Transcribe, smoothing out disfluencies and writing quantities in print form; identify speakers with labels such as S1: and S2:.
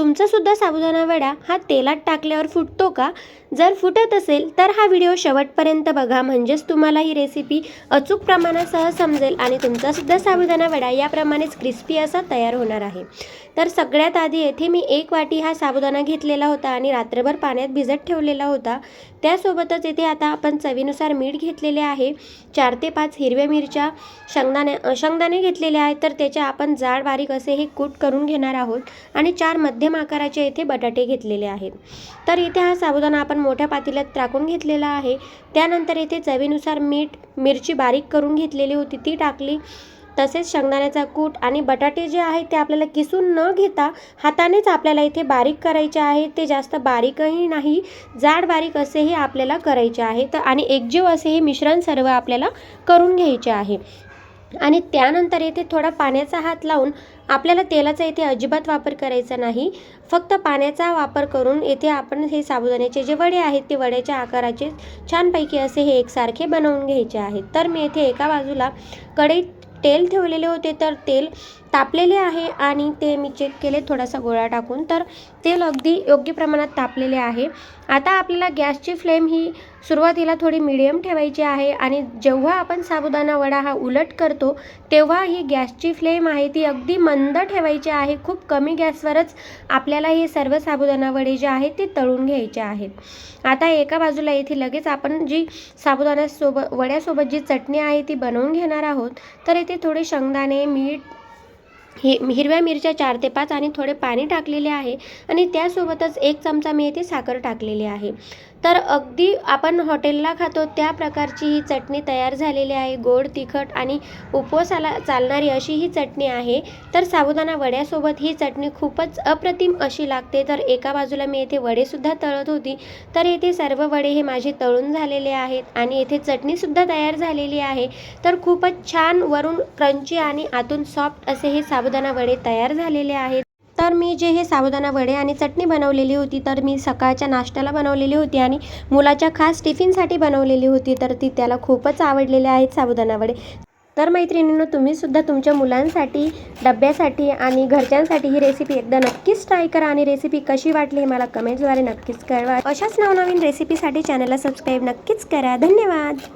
S1: तुमचासुद्धा साबुदाणा वडा हा तेलात टाकल्यावर फुटतो का? जर फुटत असेल तर हा व्हिडिओ शेवटपर्यंत बघा, म्हणजेच तुम्हाला ही रेसिपी अचूक प्रमाणासह समजेल आणि तुमचासुद्धा साबुदाणा वडा याप्रमाणेच क्रिस्पी असा तयार होणार आहे। तर सगळ्यात आधी येथे मी 1 वाटी हा साबुदाणा घेतलेला होता आणि रात्रभर पाण्यात भिजत ठेवलेला होता। त्यासोबतच येथे आता आपण चवीनुसार मीठ घेतलेले आहे, 4 ते 5 हिरव्या मिरच्या, शेंगदाणे घेतलेले आहेत, तर त्याचे आपण जाड बारीक असे हे कूट करून घेणार आहोत आणि 4 मध्यम आकाराचे येथे बटाटे घेतलेले आहेत। तर इथे हा साबुदाणा आपण मोठ्या पातेल्यात टाकून घेतलेला आहे। त्यानंतर येथे चवीनुसार मीठ, मिरची बारीक करून घेतलेली होती ती टाकली, तसेच शेंगदाण्याचा कूट आणि बटाटे जे आहेत ते आपल्याला किसून न घेता हातानेच आपल्याला इथे बारीक करायचे आहे। ते जास्त बारीकही नाही, जाड बारीक असेही आपल्याला करायचे आहे। तर आणि एकजीव असे हे मिश्रण सर्व आपल्याला करून घ्यायचे आहे। आणि त्यानंतर येथे थोडा पाण्याचा हात लावून आपल्याला तेलाचा इथे अजिबात वापर करायचा नाही, फक्त पाण्याचा वापर करून येथे आपण हे साबुदाण्याचे जे वडे आहेत ते वड्याच्या आकाराचे छानपैकी असे हे एकसारखे बनवून घ्यायचे आहेत। तर मी येथे एका बाजूला कढईत तेल ठेवलेले होते, तर तेल तापलेले आहे आणि ते मी चेक केले थोडासा गोळा टाकून, तर तेल अगदी योग्य प्रमाणात तापलेले आहे। आता आपल्याला गॅसची फ्लेम ही सुरुवातीला थोडी मीडियम ठेवायची आहे आणि जेव्हा आपण साबुदाणा वडा हा उलट करतो तेव्हा ही गॅसची फ्लेम आहे ती अगदी मंद ठेवायची आहे। खूप कमी गॅसवरच आपल्याला हे सर्व साबुदाणा वडे जे आहेत ते तळून घ्यायचे आहेत। आता एका बाजूला येथे लगेच आपण जी वड्यासोबत जी चटणी आहे ती बनवून घेणार आहोत। तर येथे थोडे शेंगदाणे, मीठ, हिरव्या मिरच्या 4 ते 5 आणि थोडे पाणी टाकलेले आहे आणि त्यासोबतच 1 चमचा मी येथे साखर टाकलेली आहे। तर अगदी आपण हॉटेलला खातो त्या प्रकारची ही चटणी तयार झालेली आहे। गोड, तिखट आणि उपवासाला चालणारी अशी ही चटणी आहे। तर साबुदाणा वड्यासोबत ही चटणी खूपच अप्रतिम अशी लागते। तर एका बाजूला मी येथे वडेसुद्धा तळत होती, तर येथे सर्व वडे हे माझे तळून झालेले आहेत आणि येथे चटणीसुद्धा तयार झालेली आहे। तर खूपच छान वरून क्रंची आणि आतून सॉफ्ट असे हे साबुदाणा वडे तयार झालेले आहेत। तर मी जे हे साबुदाणा वडे आणि चटणी बनवलेली होती, तर मी सकाळच्या नाश्त्याला बनवलेली होती आणि मुलाच्या खास टिफिनसाठी बनवलेली होती, तर ती त्याला खूपच आवडलेले आहेत साबुदाणा वडे। तर मैत्रिणींनो, तुम्हीसुद्धा तुमच्या मुलांसाठी, डब्यासाठी आणि घरच्यांसाठी ही रेसिपी एकदा नक्कीच ट्राय करा आणि रेसिपी कशी वाटली हे मला कमेंट्सद्वारे नक्कीच कळवा। अशाच नवनवीन रेसिपीसाठी चॅनलला सबस्क्राईब नक्कीच करा। धन्यवाद।